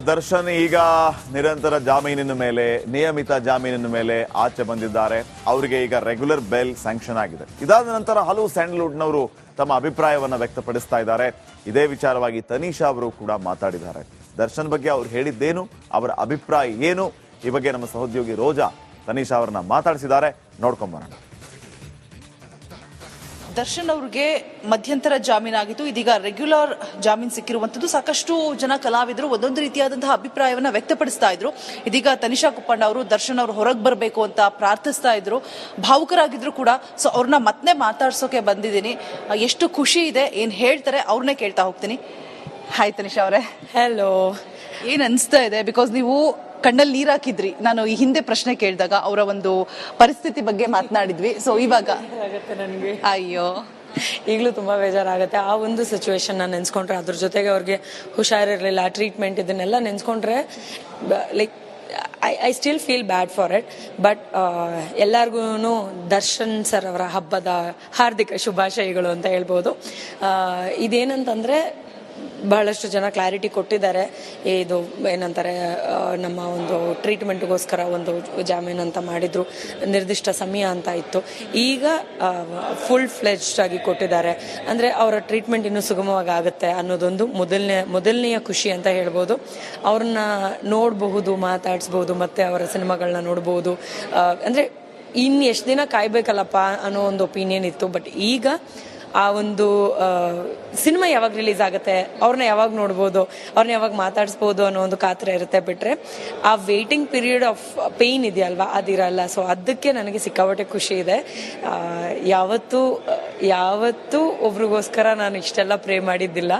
ದರ್ಶನ್ ಈಗ ನಿರಂತರ ಜಾಮೀನಿನ ಮೇಲೆ, ನಿಯಮಿತ ಜಾಮೀನಿನ ಮೇಲೆ ಆಚೆ ಬಂದಿದ್ದಾರೆ. ಅವರಿಗೆ ಈಗ ರೆಗ್ಯುಲರ್ ಬೇಲ್ ಸ್ಯಾಂಕ್ಷನ್ ಆಗಿದೆ. ಇದಾದ ನಂತರ ಹಲವು ಸ್ಯಾಂಡಲ್ವುಡ್ನವರು ತಮ್ಮ ಅಭಿಪ್ರಾಯವನ್ನ ವ್ಯಕ್ತಪಡಿಸ್ತಾ ಇದ್ದಾರೆ. ಇದೇ ವಿಚಾರವಾಗಿ ತನಿಷಾ ಅವರು ಕೂಡ ಮಾತಾಡಿದ್ದಾರೆ. ದರ್ಶನ್ ಬಗ್ಗೆ ಅವ್ರು ಹೇಳಿದ್ದೇನು, ಅವರ ಅಭಿಪ್ರಾಯ ಏನು, ಈ ಬಗ್ಗೆ ನಮ್ಮ ಸಹೋದ್ಯೋಗಿ ರೋಜಾ ತನಿಷಾ ಅವರನ್ನ ಮಾತಾಡಿಸಿದ್ದಾರೆ. ನೋಡ್ಕೊಂಬರೋಣ. ದರ್ಶನ್ ಅವ್ರಿಗೆ ಮಧ್ಯಂತರ ಜಾಮೀನಾಗಿತ್ತು, ಇದೀಗ ರೆಗ್ಯುಲರ್ ಜಾಮೀನು ಸಿಕ್ಕಿರುವಂತದ್ದು. ಸಾಕಷ್ಟು ಜನ ಕಲಾವಿದರು ಒಂದೊಂದು ರೀತಿಯಾದಂತಹ ಅಭಿಪ್ರಾಯವನ್ನ ವ್ಯಕ್ತಪಡಿಸ್ತಾ ಇದ್ರು. ಇದೀಗ ತನಿಷಾ ಕುಪ್ಪಣ್ಣ ಅವರು ದರ್ಶನ್ ಅವರು ಹೊರಗೆ ಬರಬೇಕು ಅಂತ ಪ್ರಾರ್ಥಿಸ್ತಾ ಇದ್ರು, ಭಾವುಕರಾಗಿದ್ರು ಕೂಡ. ಸೊ ಅವ್ರನ್ನ ಮತ್ತೆ ಮಾತಾಡ್ಸೋಕೆ ಬಂದಿದ್ದೀನಿ. ಎಷ್ಟು ಖುಷಿ ಇದೆ, ಏನ್ ಹೇಳ್ತಾರೆ ಅವ್ರನ್ನೇ ಕೇಳ್ತಾ ಹೋಗ್ತೀನಿ. ಹಾಯ್ ತನಿಷಾ ಅವರೇ. ಹಲೋ. ಏನ್ ಅನ್ಸ್ತಾ ಇದೆ? ಬಿಕಾಸ್ ನೀವು ಕಣ್ಣಲ್ಲಿ ನೀರ್ ಹಾಕಿದ್ರಿ. ನಾನು ಈ ಹಿಂದೆ ಪ್ರಶ್ನೆ ಕೇಳಿದಾಗ ಅವರ ಒಂದು ಪರಿಸ್ಥಿತಿ ಬಗ್ಗೆ ಮಾತನಾಡಿದ್ವಿ. ಸೊ ಇವಾಗ ನನಗೆ ಅಯ್ಯೋ ಈಗಲೂ ತುಂಬಾ ಬೇಜಾರಾಗುತ್ತೆ. ಆ ಒಂದು ಸಿಚುವೇಶನ್ ನಾನು ನೆನ್ಸ್ಕೊಂಡ್ರೆ, ಅದ್ರ ಜೊತೆಗೆ ಅವ್ರಿಗೆ ಹುಷಾರಿರ್ಲಿಲ್ಲ, ಟ್ರೀಟ್ಮೆಂಟ್ ಇದನ್ನೆಲ್ಲ ನೆನ್ಸ್ಕೊಂಡ್ರೆ like I still feel bad for it. But ಎಲ್ಲರಿಗೂ ದರ್ಶನ್ ಸರ್ ಅವರ ಹಬ್ಬದ ಹಾರ್ದಿಕ ಶುಭಾಶಯಗಳು ಅಂತ ಹೇಳ್ಬೋದು. ಇದೇನಂತಂದ್ರೆ ಬಹಳಷ್ಟು ಜನ ಕ್ಲಾರಿಟಿ ಕೊಟ್ಟಿದ್ದಾರೆ. ಇದು ಏನಂತಾರೆ, ನಮ್ಮ ಒಂದು ಟ್ರೀಟ್ಮೆಂಟ್ಗೋಸ್ಕರ ಒಂದು ಜಾಮೀನು ಅಂತ ಮಾಡಿದ್ರು, ನಿರ್ದಿಷ್ಟ ಸಮಯ ಅಂತ ಇತ್ತು. ಈಗ ಫುಲ್ ಫ್ಲೆಜ್ಡ್ ಆಗಿ ಕೊಟ್ಟಿದ್ದಾರೆ. ಅಂದರೆ ಅವರ ಟ್ರೀಟ್ಮೆಂಟ್ ಇನ್ನೂ ಸುಗಮವಾಗಿ ಆಗುತ್ತೆ ಅನ್ನೋದೊಂದು ಮೊದಲನೆಯ ಖುಷಿ ಅಂತ ಹೇಳ್ಬೋದು. ಅವ್ರನ್ನ ನೋಡಬಹುದು, ಮಾತಾಡಿಸ್ಬೋದು, ಮತ್ತೆ ಅವರ ಸಿನಿಮಾಗಳನ್ನ ನೋಡ್ಬೋದು. ಅಂದರೆ ಇನ್ನು ಎಷ್ಟು ದಿನ ಕಾಯ್ಬೇಕಲ್ಲಪ್ಪ ಅನ್ನೋ ಒಂದು ಒಪಿನಿಯನ್ ಇತ್ತು. ಬಟ್ ಈಗ ಆ ಒಂದು ಸಿನಿಮಾ ಯಾವಾಗ ರಿಲೀಸ್ ಆಗುತ್ತೆ, ಅವ್ರನ್ನ ಯಾವಾಗ ನೋಡ್ಬೋದು, ಅವ್ರನ್ನ ಯಾವಾಗ ಮಾತಾಡಿಸ್ಬೋದು ಅನ್ನೋ ಒಂದು ಕಾತರ ಇರುತ್ತೆ. ಬಿಟ್ರೆ ಆ ವೇಟಿಂಗ್ ಪೀರಿಯಡ್ ಆಫ್ ಪೇಯ್ನ್ ಇದೆಯಲ್ವಾ, ಅದಿರಲ್ಲ. ಸೊ ಅದಕ್ಕೆ ನನಗೆ ಸಿಕ್ಕಾಪಟ್ಟೆ ಖುಷಿ ಇದೆ. ಯಾವತ್ತೂ ಒಬ್ರಿಗೋಸ್ಕರ ನಾನು ಇಷ್ಟೆಲ್ಲ ಪ್ರೇ ಮಾಡಿದ್ದಿಲ್ಲ.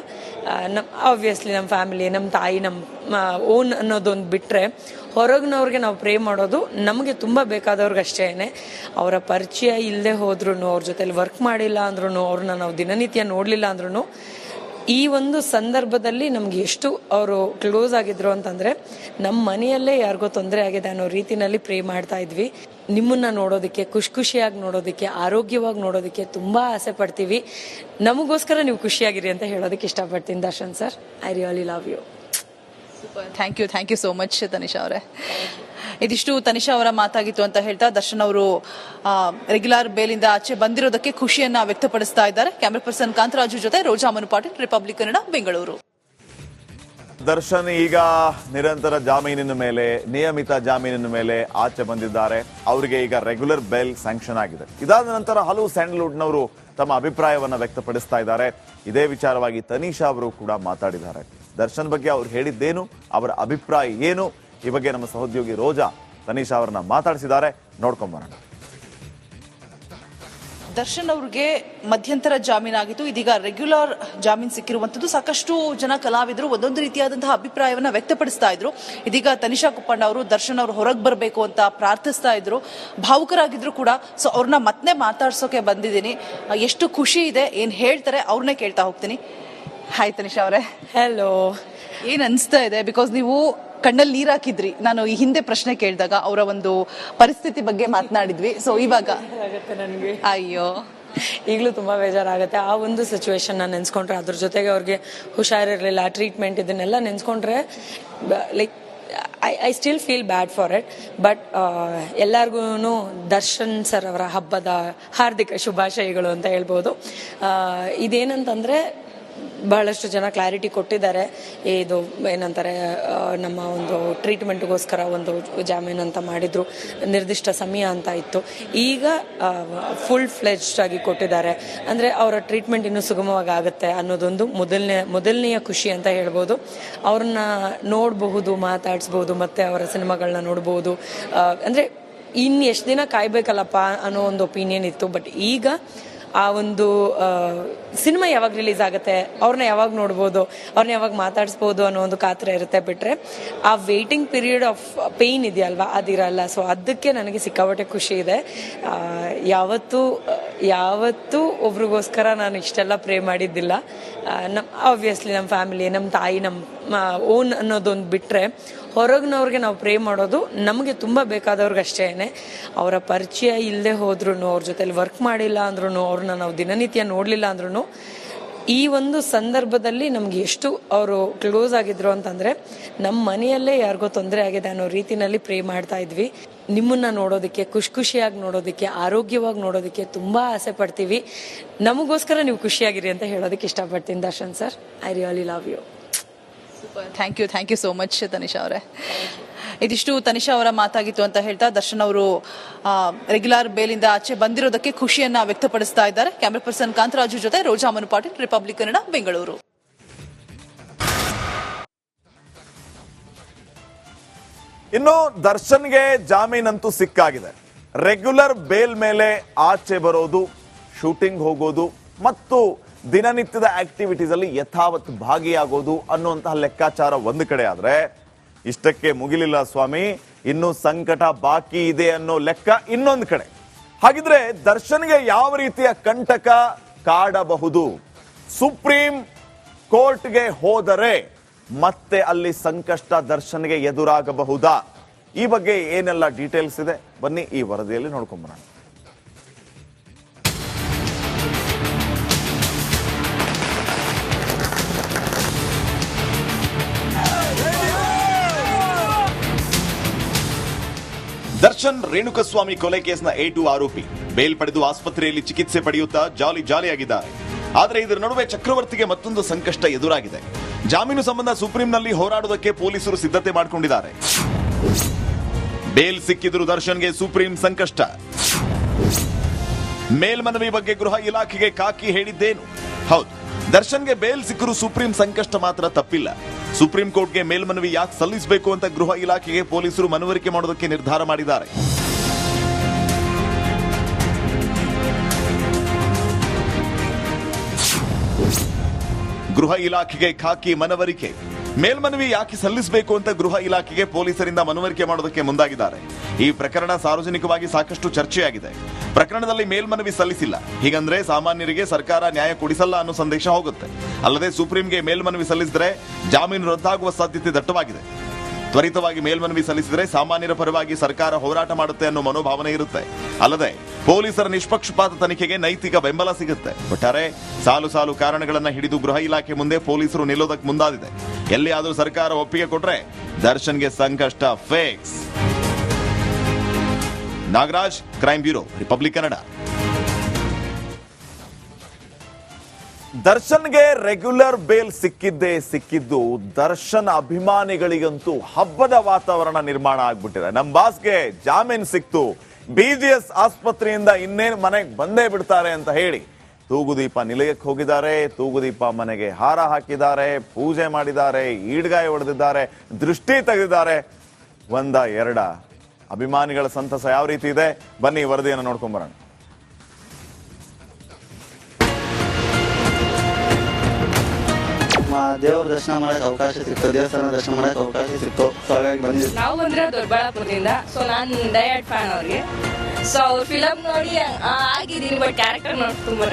ಆಬ್ವಿಯಸ್ಲಿ ನಮ್ಮ ಫ್ಯಾಮಿಲಿ, ನಮ್ಮ ತಾಯಿ, ನಮ್ಮ ಓನ್ ಅನ್ನೋದೊಂದು ಬಿಟ್ರೆ ಹೊರಗಿನವ್ರಿಗೆ ನಾವು ಪ್ರೇ ಮಾಡೋದು ನಮಗೆ ತುಂಬ ಬೇಕಾದವ್ರಿಗೆ ಅಷ್ಟೇನೆ. ಅವರ ಪರಿಚಯ ಇಲ್ಲದೆ ಹೋದ್ರೂ, ಅವ್ರ ಜೊತೆಲಿ ವರ್ಕ್ ಮಾಡಿಲ್ಲ ಅಂದ್ರೂ, ಅವ್ರನ್ನ ನಾವು ದಿನನಿತ್ಯ ನೋಡಲಿಲ್ಲ ಅಂದ್ರೂ, ಈ ಒಂದು ಸಂದರ್ಭದಲ್ಲಿ ನಮ್ಗೆ ಎಷ್ಟು ಅವರು ಕ್ಲೋಸ್ ಆಗಿದ್ರು ಅಂತಂದ್ರೆ, ನಮ್ಮ ಮನೆಯಲ್ಲೇ ಯಾರಿಗೋ ತೊಂದರೆ ಆಗಿದೆ ಅನ್ನೋ ರೀತಿನಲ್ಲಿ ಪ್ರೇ ಮಾಡ್ತಾ ಇದ್ವಿ. ನಿಮ್ಮನ್ನ ನೋಡೋದಕ್ಕೆ, ಖುಷಿಯಾಗಿ ನೋಡೋದಕ್ಕೆ, ಆರೋಗ್ಯವಾಗಿ ನೋಡೋದಕ್ಕೆ ತುಂಬಾ ಆಸೆ ಪಡ್ತೀವಿ. ನಮಗೋಸ್ಕರ ನೀವು ಖುಷಿಯಾಗಿರಿ ಅಂತ ಹೇಳೋದಕ್ಕೆ ಇಷ್ಟಪಡ್ತೀನಿ Darshan sir. I really love you. Thank you so much Tanisha ಅವರೇ. ಇದಿಷ್ಟು ತನಿಷಾ ಅವರ ಮಾತಾಗಿತ್ತು ಅಂತ ಹೇಳ್ತಾ, ದರ್ಶನ್ ಅವರು ರೆಗ್ಯುಲರ್ ಬೇಲಿಂದ ಆಚೆ ಬಂದಿರೋದಕ್ಕೆ ಖುಷಿಯನ್ನ ವ್ಯಕ್ತಪಡಿಸ್ತಾ ಇದ್ದಾರೆ. ಕ್ಯಾಮರಾ ಪರ್ಸನ್ ಕಾಂತರಾಜು ಜೊತೆ ರೋಜಾ ಮನು ಪಾಟೀಲ್, ರಿಪಬ್ಲಿಕ್ ಕನ್ನಡ, ಬೆಂಗಳೂರು. ದರ್ಶನ್ ಈಗ ನಿರಂತರ ಜಾಮೀನಿನ ಮೇಲೆ, ನಿಯಮಿತ ಜಾಮೀನಿನ ಮೇಲೆ ಆಚೆ ಬಂದಿದ್ದಾರೆ. ಅವರಿಗೆ ಈಗ ರೆಗ್ಯುಲರ್ ಬೇಲ್ ಸ್ಯಾಂಕ್ಷನ್ ಆಗಿದೆ. ಇದಾದ ನಂತರ ಹಲವು ಸ್ಯಾಂಡಲ್ವುಡ್ನವರು ತಮ್ಮ ಅಭಿಪ್ರಾಯವನ್ನ ವ್ಯಕ್ತಪಡಿಸ್ತಾ ಇದ್ದಾರೆ. ಇದೇ ವಿಚಾರವಾಗಿ ತನಿಷಾ ಅವರು ಕೂಡ ಮಾತಾಡಿದ್ದಾರೆ. ದರ್ಶನ್ ಬಗ್ಗೆ ಅವ್ರು ಹೇಳಿದ್ದೇನು, ಅವರ ಅಭಿಪ್ರಾಯ ಏನು, ಈ ಬಗ್ಗೆ ನಮ್ಮ ಸಹೋದ್ಯೋಗಿ ರೋಜಾ ತನಿಷಾ ಅವರನ್ನ ಮಾತಾಡಿಸಿದ್ದಾರೆ. ನೋಡ್ಕೊಂಬರೋಣ. ದರ್ಶನ್ ಅವ್ರಿಗೆ ಮಧ್ಯಂತರ ಜಾಮೀನಾಗಿತ್ತು, ಇದೀಗ ರೆಗ್ಯುಲರ್ ಜಾಮೀನು ಸಿಕ್ಕಿರುವಂತದ್ದು. ಸಾಕಷ್ಟು ಜನ ಕಲಾವಿದರು ಒಂದೊಂದು ರೀತಿಯಾದಂತಹ ಅಭಿಪ್ರಾಯವನ್ನ ವ್ಯಕ್ತಪಡಿಸ್ತಾ ಇದ್ರು. ಇದೀಗ ತನಿಷಾ ಕುಪ್ಪಣ್ಣ ಅವರು ದರ್ಶನ್ ಅವರು ಹೊರಗೆ ಬರಬೇಕು ಅಂತ ಪ್ರಾರ್ಥಿಸ್ತಾ ಇದ್ರು, ಭಾವುಕರಾಗಿದ್ರು ಕೂಡ. ಸೊ ಅವ್ರನ್ನ ಮತ್ತೆ ಮಾತಾಡ್ಸೋಕೆ ಬಂದಿದ್ದೀನಿ. ಎಷ್ಟು ಖುಷಿ ಇದೆ, ಏನ್ ಹೇಳ್ತಾರೆ ಅವ್ರನ್ನೇ ಕೇಳ್ತಾ ಹೋಗ್ತೀನಿ. ಹಾಯ್ ತನಿಷಾ ಅವರೇ. ಹಲೋ. ಏನ್ ಅನ್ಸ್ತಾ ಇದೆ? ಬಿಕಾಸ್ ನೀವು ಕಣ್ಣಲ್ಲಿ ನೀರ್ ಹಾಕಿದ್ರಿ. ನಾನು ಈ ಹಿಂದೆ ಪ್ರಶ್ನೆ ಕೇಳಿದಾಗ ಅವರ ಒಂದು ಪರಿಸ್ಥಿತಿ ಬಗ್ಗೆ ಮಾತನಾಡಿದ್ವಿ. ಸೊ ಇವಾಗ ನನಗೆ ಅಯ್ಯೋ ಈಗಲೂ ತುಂಬಾ ಬೇಜಾರಾಗುತ್ತೆ. ಆ ಒಂದು ಸಿಚುವೇಶನ್ ನಾನು ನೆನ್ಸ್ಕೊಂಡ್ರೆ, ಅದ್ರ ಜೊತೆಗೆ ಅವ್ರಿಗೆ ಹುಷಾರಿರ್ಲಿಲ್ಲ, ಟ್ರೀಟ್ಮೆಂಟ್ ಇದನ್ನೆಲ್ಲ ನೆನ್ಸ್ಕೊಂಡ್ರೆ like I still feel bad for it. But ಎಲ್ಲರಿಗೂ ದರ್ಶನ್ ಸರ್ ಅವರ ಹಬ್ಬದ ಹಾರ್ದಿಕ ಶುಭಾಶಯಗಳು ಅಂತ ಹೇಳ್ಬೋದು. ಇದೇನಂತಂದ್ರೆ ಬಹಳಷ್ಟು ಜನ ಕ್ಲಾರಿಟಿ ಕೊಟ್ಟಿದ್ದಾರೆ. ಇದು ಏನಂತಾರೆ, ನಮ್ಮ ಒಂದು ಟ್ರೀಟ್ಮೆಂಟ್ಗೋಸ್ಕರ ಒಂದು ಜಾಮೀನು ಅಂತ ಮಾಡಿದ್ರು, ನಿರ್ದಿಷ್ಟ ಸಮಯ ಅಂತ ಇತ್ತು. ಈಗ ಫುಲ್ ಫ್ಲೆಜ್ಡ್ ಆಗಿ ಕೊಟ್ಟಿದ್ದಾರೆ. ಅಂದರೆ ಅವರ ಟ್ರೀಟ್ಮೆಂಟ್ ಇನ್ನೂ ಸುಗಮವಾಗಿ ಆಗುತ್ತೆ ಅನ್ನೋದೊಂದು ಮೊದಲನೆಯ ಖುಷಿ ಅಂತ ಹೇಳ್ಬೋದು. ಅವ್ರನ್ನ ನೋಡಬಹುದು, ಮಾತಾಡಿಸ್ಬೋದು, ಮತ್ತೆ ಅವರ ಸಿನಿಮಾಗಳನ್ನ ನೋಡ್ಬೋದು. ಅಂದರೆ ಇನ್ನು ಎಷ್ಟು ದಿನ ಕಾಯ್ಬೇಕಲ್ಲಪ್ಪ ಅನ್ನೋ ಒಂದು ಒಪಿನಿಯನ್ ಇತ್ತು. ಬಟ್ ಈಗ ಆ ಒಂದು ಸಿನಿಮಾ ಯಾವಾಗ ರಿಲೀಸ್ ಆಗುತ್ತೆ, ಅವ್ರನ್ನ ಯಾವಾಗ ನೋಡ್ಬೋದು, ಅವ್ರನ್ನ ಯಾವಾಗ ಮಾತಾಡಿಸ್ಬೋದು ಅನ್ನೋ ಒಂದು ಕಾತರ ಇರುತ್ತೆ. ಬಿಟ್ರೆ ಆ ವೇಟಿಂಗ್ ಪೀರಿಯಡ್ ಆಫ್ ಪೇಯ್ನ್ ಇದೆಯಲ್ವಾ, ಅದಿರಲ್ಲ. ಸೊ ಅದಕ್ಕೆ ನನಗೆ ಸಿಕ್ಕಾಪಟ್ಟೆ ಖುಷಿ ಇದೆ. ಯಾವತ್ತೂ ಒಬ್ರಿಗೋಸ್ಕರ ನಾನು ಇಷ್ಟೆಲ್ಲ ಪ್ರೇ ಮಾಡಿದ್ದಿಲ್ಲ. ಆಬ್ವಿಯಸ್ಲಿ ನಮ್ಮ ಫ್ಯಾಮಿಲಿ, ನಮ್ಮ ತಾಯಿ, ನಮ್ಮ ಓನ್ ಅನ್ನೋದೊಂದು ಬಿಟ್ರೆ ಹೊರಗಿನವ್ರಿಗೆ ನಾವು ಪ್ರೇ ಮಾಡೋದು ನಮಗೆ ತುಂಬ ಬೇಕಾದವ್ರಿಗೆ ಅಷ್ಟೇನೆ. ಅವರ ಪರಿಚಯ ಇಲ್ಲದೆ ಹೋದ್ರೂ, ಅವ್ರ ಜೊತೆಲಿ ವರ್ಕ್ ಮಾಡಿಲ್ಲ ಅಂದ್ರೂ, ಅವ್ರನ್ನ ನಾವು ದಿನನಿತ್ಯ ನೋಡಲಿಲ್ಲ ಅಂದ್ರೂ, ಈ ಒಂದು ಸಂದರ್ಭದಲ್ಲಿ ನಮ್ಗೆ ಎಷ್ಟು ಅವರು ಕ್ಲೋಸ್ ಆಗಿದ್ರು ಅಂತಂದ್ರೆ ನಮ್ಮ ಮನೆಯಲ್ಲೇ ಯಾರಿಗೋ ತೊಂದರೆ ಆಗಿದೆ ಅನ್ನೋ ರೀತಿನಲ್ಲಿ ಪ್ರೇ ಮಾಡ್ತಾ ಇದ್ವಿ. ನಿಮ್ಮನ್ನ ನೋಡೋದಕ್ಕೆ ಖುಷಿಯಾಗಿ ನೋಡೋದಕ್ಕೆ ಆರೋಗ್ಯವಾಗಿ ನೋಡೋದಕ್ಕೆ ತುಂಬಾ ಆಸೆ ಪಡ್ತೀವಿ. ನಮಗೋಸ್ಕರ ನೀವು ಖುಷಿಯಾಗಿರಿ ಅಂತ ಹೇಳೋದಕ್ಕೆ ಇಷ್ಟಪಡ್ತೀನಿ Darshan sir. I really love you. Thank you so much Tanisha ಅವರೇ. ಇದಿಷ್ಟು ತನಿಷಾ ಅವರ ಮಾತಾಗಿತ್ತು ಅಂತ ಹೇಳ್ತಾ ದರ್ಶನ್ ಅವರು ರೆಗ್ಯುಲರ್ ಬೇಲಿಂದ ಆಚೆ ಬಂದಿರೋದಕ್ಕೆ ಖುಷಿಯನ್ನ ವ್ಯಕ್ತಪಡಿಸ್ತಾ ಇದ್ದಾರೆ. ಕ್ಯಾಮರಾ ಪರ್ಸನ್ ಕಾಂತರಾಜು ಜೊತೆ ರೋಜಾ ಮನು ಪಾಟೀಲ್, ರಿಪಬ್ಲಿಕ್ ಕನ್ನಡ, ಬೆಂಗಳೂರು. ಇನ್ನು ದರ್ಶನ್ಗೆ ಜಾಮೀನಂತೂ ಸಿಕ್ಕಾಗಿದೆ. ರೆಗ್ಯುಲರ್ ಬೇಲ್ ಮೇಲೆ ಆಚೆ ಬರೋದು, ಶೂಟಿಂಗ್ ಹೋಗೋದು ಮತ್ತು ದಿನನಿತ್ಯದ ಆಕ್ಟಿವಿಟೀಸ್ ಅಲ್ಲಿ ಯಥಾವತ್ ಭಾಗಿಯಾಗೋದು ಅನ್ನುವಂತಹ ಲೆಕ್ಕಾಚಾರ ಒಂದು ಕಡೆ ಆದ್ರೆ, ಇಷ್ಟಕ್ಕೆ ಮುಗಿಲಿಲ್ಲ ಸ್ವಾಮಿ, ಇನ್ನು ಸಂಕಟ ಬಾಕಿ ಇದೆ ಅನ್ನೋ ಲೆಕ್ಕ ಇನ್ನೊಂದು ಕಡೆ. ಹಾಗಿದ್ರೆ ದರ್ಶನ್ಗೆ ಯಾವ ರೀತಿಯ ಕಂಟಕ ಕಾಡಬಹುದು? ಸುಪ್ರೀಂ ಕೋರ್ಟ್ಗೆ ಹೋದರೆ ಮತ್ತೆ ಅಲ್ಲಿ ಸಂಕಷ್ಟ ದರ್ಶನ್ಗೆ ಎದುರಾಗಬಹುದಾ? ಈ ಬಗ್ಗೆ ಏನೆಲ್ಲ ಡೀಟೇಲ್ಸ್ ಇದೆ ಬನ್ನಿ ಈ ವರದಿಯಲ್ಲಿ ನೋಡ್ಕೊಂಬರೋಣ. ದರ್ಶನ್ ರೇಣುಕಸ್ವಾಮಿ ಕೊಲೆ ಕೇಸ್ನ A2 ಆರೋಪಿ ಬೇಲ್ ಪಡೆದು ಆಸ್ಪತ್ರೆಯಲ್ಲಿ ಚಿಕಿತ್ಸೆ ಪಡೆಯುತ್ತಾ ಜಾಲಿಯಾಗಿದ್ದಾರೆ. ಆದರೆ ಇದರ ನಡುವೆ ಚಕ್ರವರ್ತಿಗೆ ಮತ್ತೊಂದು ಸಂಕಷ್ಟ ಎದುರಾಗಿದೆ. ಜಾಮೀನು ಸಂಬಂಧ ಸುಪ್ರೀಂನಲ್ಲಿ ಹೋರಾಡುವುದಕ್ಕೆ ಪೊಲೀಸರು ಸಿದ್ಧತೆ ಮಾಡಿಕೊಂಡಿದ್ದಾರೆ. ಬೇಲ್ ಸಿಕ್ಕಿದ್ರು ದರ್ಶನ್ಗೆ ಸುಪ್ರೀಂ ಸಂಕಷ್ಟ. ಮೇಲ್ಮನವಿ ಬಗ್ಗೆ ಗೃಹ ಇಲಾಖೆಗೆ ಕಾಕಿ ಹೇಳಿದ್ದೇನು? ಹೌದು, ದರ್ಶನ್ಗೆ ಬೇಲ್ ಸಿಕ್ಕರು ಸುಪ್ರೀಂ ಸಂಕಷ್ಟ ಮಾತ್ರ ತಪ್ಪಿಲ್ಲ. ಸುಪ್ರೀಂ ಕೋರ್ಟ್ಗೆ ಮೇಲ್ಮನವಿ ಯಾಕೆ ಸಲ್ಲಿಸಬೇಕು ಅಂತ ಗೃಹ ಇಲಾಖೆಗೆ ಪೊಲೀಸರು ಮನವರಿಕೆ ಮಾಡೋದಕ್ಕೆ ನಿರ್ಧಾರ ಮಾಡಿದ್ದಾರೆ. ಗೃಹ ಇಲಾಖೆಗೆ ಖಾಕಿ ಮನವರಿಕೆ. ಮೇಲ್ಮನವಿ ಯಾಕೆ ಸಲ್ಲಿಸಬೇಕು ಅಂತ ಗೃಹ ಇಲಾಖೆಗೆ ಪೊಲೀಸರಿಂದ ಮನವರಿಕೆ ಮಾಡೋದಕ್ಕೆ ಮುಂದಾಗಿದ್ದಾರೆ. ಈ ಪ್ರಕರಣ ಸಾರ್ವಜನಿಕವಾಗಿ ಸಾಕಷ್ಟು ಚರ್ಚೆಯಾಗಿದೆ. ಪ್ರಕರಣದಲ್ಲಿ ಮೇಲ್ಮನವಿ ಸಲ್ಲಿಸಿಲ್ಲ, ಹೀಗಂದ್ರೆ ಸಾಮಾನ್ಯರಿಗೆ ಸರ್ಕಾರ ನ್ಯಾಯ ಕೊಡಿಸಲ್ಲ ಅನ್ನೋ ಸಂದೇಶ ಹೋಗುತ್ತೆ. ಅಲ್ಲದೆ ಸುಪ್ರೀಂಗೆ ಮೇಲ್ಮನವಿ ಸಲ್ಲಿಸಿದ್ರೆ ಜಾಮೀನು ರದ್ದಾಗುವ ಸಾಧ್ಯತೆ ದಟ್ಟವಾಗಿದೆ. ತ್ವರಿತವಾಗಿ ಮೇಲ್ಮನವಿ ಸಲ್ಲಿಸಿದರೆ ಸಾಮಾನ್ಯರ ಪರವಾಗಿ ಸರ್ಕಾರ ಹೋರಾಟ ಮಾಡುತ್ತೆ ಅನ್ನೋ ಮನೋಭಾವನೆ ಇರುತ್ತೆ. ಅಲ್ಲದೆ ಪೊಲೀಸರ ನಿಷ್ಪಕ್ಷಪಾತ ತನಿಖೆಗೆ ನೈತಿಕ ಬೆಂಬಲ ಸಿಗುತ್ತೆ. ಒಟ್ಟಾರೆ ಸಾಲು ಕಾರಣಗಳನ್ನ ಹಿಡಿದು ಗೃಹ ಇಲಾಖೆ ಮುಂದೆ ಪೊಲೀಸರು ನಿಲ್ಲೋದಕ್ಕೆ ಮುಂದಾಗಿದೆ. ಎಲ್ಲಿಯಾದರೂ ಸರ್ಕಾರ ಒಪ್ಪಿಗೆ ಕೊಟ್ರೆ ದರ್ಶನ್ಗೆ ಸಂಕಷ್ಟ fix. Nagaraj, crime bureau, Republic Kannada. ದರ್ಶನ್ಗೆ ರೆಗ್ಯುಲರ್ ಬೇಲ್ ಸಿಕ್ಕಿದ್ದು ದರ್ಶನ್ ಅಭಿಮಾನಿಗಳಿಗಂತೂ ಹಬ್ಬದ ವಾತಾವರಣ ನಿರ್ಮಾಣ ಆಗ್ಬಿಟ್ಟಿದೆ. ನಮ್ ಬಾಸ್ಗೆ ಜಾಮೀನ್ ಸಿಕ್ತು, BGS ಆಸ್ಪತ್ರೆಯಿಂದ ಇನ್ನೇನು ಮನೆಗೆ ಬಂದೇ ಬಿಡ್ತಾರೆ ಅಂತ ಹೇಳಿ ತೂಗುದೀಪ ನಿಲಯಕ್ಕೆ ಹೋಗಿದ್ದಾರೆ. ತೂಗುದೀಪ ಮನೆಗೆ ಹಾರ ಹಾಕಿದ್ದಾರೆ, ಪೂಜೆ ಮಾಡಿದ್ದಾರೆ, ಈಡ್ಗಾಯಿ ಹೊಡೆದಿದ್ದಾರೆ, ದೃಷ್ಟಿ ತೆಗೆದಿದ್ದಾರೆ. ಒಂದ ಎರಡ ಅಭಿಮಾನಿಗಳ ಸಂತಸ ಯಾವ ರೀತಿ ಇದೆ ಬನ್ನಿ ವರದಿಯನ್ನು ನೋಡ್ಕೊಂಡ್ ಬರೋಣ. ದೇವ್ರ ದರ್ಶನ ಮಾಡಕ್ ಅವಕಾಶ ಸಿಕ್ತು, ದೇವಸ್ಥಾನ ದರ್ಶನ ಮಾಡಕ್ ಅವಕಾಶ ಸಿಕ್ತು. ಸೊ ಹಾಗಾಗಿ ಬಂದಿದ್ದೆ. ನಾವು ಬಂದ್ರೆ ದೊಡ್ಡಬಳ್ಳಾಪುರದಿಂದ. ಸೊ ನಾನು ಡಯಟ್ ಫ್ಯಾನ್ ಅವ್ರಿಗೆ. ಸೊ ಅವ್ರ ಫಿಲಮ್ ನೋಡಿ ಆಗಿದ್ದೀನಿ, ಬಟ್ ಕ್ಯಾರೆಕ್ಟರ್ ನೋಡಿ ತುಂಬಾ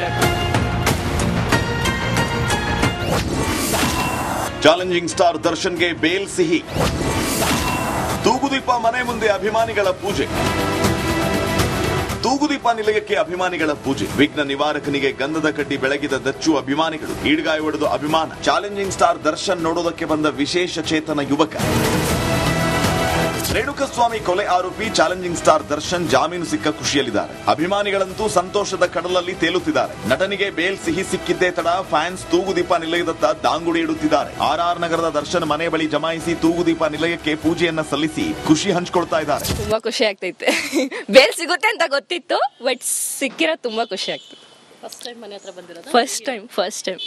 ಚಾಲೆಂಜಿಂಗ್ ಸ್ಟಾರ್ ದರ್ಶನ್ಗೆ ಬೇಲ್ ಸಿಹಿ. ತೂಗುದೀಪ ಮನೆ ಮುಂದೆ ಅಭಿಮಾನಿಗಳ ಪೂಜೆ. ತೂಗುದೀಪ ನಿಲಯಕ್ಕೆ ಅಭಿಮಾನಿಗಳ ಪೂಜೆ. ವಿಘ್ನ ನಿವಾರಕನಿಗೆ ಗಂಧದ ಕಡ್ಡಿ ಬೆಳಗಿದ ದಚ್ಚು ಅಭಿಮಾನಿಗಳು, ಈಡ್ಗಾಯಿ ಹೊಡೆದು ಅಭಿಮಾನ. ಚಾಲೆಂಜಿಂಗ್ ಸ್ಟಾರ್ ದರ್ಶನ್ ನೋಡೋದಕ್ಕೆ ಬಂದ ವಿಶೇಷ ಚೇತನ ಯುವಕ. ರೇಣುಕಸ್ವಾಮಿ ಕೊಲೆ ಆರೋಪಿ ಚಾಲೆಂಜಿಂಗ್ ಸ್ಟಾರ್ ದರ್ಶನ್ ಜಾಮೀನು ಸಿಕ್ಕ ಖುಷಿಯಲ್ಲಿದ್ದಾರೆ. ಅಭಿಮಾನಿಗಳಂತೂ ಸಂತೋಷದ ಕಡಲಲ್ಲಿ ತೇಲುತ್ತಿದ್ದಾರೆ. ನಟನಿಗೆ ಬೇಲ್ ಸಿಹಿ ಸಿಕ್ಕಿದ್ದೇ ತಡ ಫ್ಯಾನ್ಸ್ ತೂಗುದೀಪ ನಿಲಯದತ್ತ ದಾಂಗುಡಿ ಇಡುತ್ತಿದ್ದಾರೆ. RR ನಗರದ ದರ್ಶನ್ ಮನೆ ಬಳಿ ಜಮಾಯಿಸಿ ತೂಗುದೀಪ ನಿಲಯಕ್ಕೆ ಪೂಜೆಯನ್ನ ಸಲ್ಲಿಸಿ ಖುಷಿ ಹಂಚಿಕೊಳ್ತಾ ಇದ್ದಾರೆ. ತುಂಬಾ ಖುಷಿ ಆಗ್ತೈತೆ. ಬೇಲ್ ಸಿಗುತ್ತೆ ಅಂತ ಗೊತ್ತಿತ್ತು, ಬಟ್ ಸಿಕ್ಕಿರೋ ತುಂಬಾ ಖುಷಿ ಆಗ್ತದೆ. ಫಸ್ಟ್ ಟೈಮ್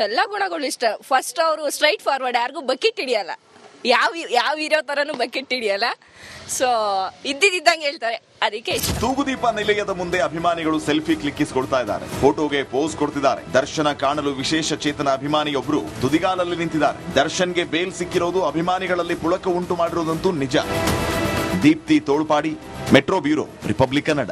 ಎಲ್ಲ ಗುಣಗಳು ಇಷ್ಟ. ಫಸ್ಟ್ ಅವರು ಸ್ಟ್ರೈಟ್ ಫಾರ್ವರ್ಡ್, ಯಾರಿಗೂ ಬಕೆಟ್ ಹಿಡಿಯಲ್ಲ, ಯಾವ ಹೀರೋ ತರನು ಬಕೆಟ್ ಹಿಡಿಯಲ್ಲ. ಸೊ ಇದ್ದಿದ್ದಂಗೆ ಹೇಳ್ತಾರೆ, ಅದಕ್ಕೆ ಇಷ್ಟ. ತೂಗುದೀಪ ನಿಲಯದ ಮುಂದೆ ಅಭಿಮಾನಿಗಳು ಸೆಲ್ಫಿ ಕ್ಲಿಕ್ಕಿಸಿಕೊಳ್ತಾ ಇದ್ದಾರೆ, ಫೋಟೋಗೆ ಪೋಸ್ ಕೊಡ್ತಿದ್ದಾರೆ. ದರ್ಶನ ಕಾಣಲು ವಿಶೇಷ ಚೇತನ ಅಭಿಮಾನಿಯೊಬ್ಬರು ತುದಿಗಾಲಲ್ಲಿ ನಿಂತಿದ್ದಾರೆ. ದರ್ಶನ್ಗೆ ಬೇಲ್ ಸಿಕ್ಕಿರೋದು ಅಭಿಮಾನಿಗಳಲ್ಲಿ ಪುಳಕ ಉಂಟು ಮಾಡಿರೋದಂತೂ ನಿಜ. Deepti Tolpadi, metro bureau, Republic Kannada.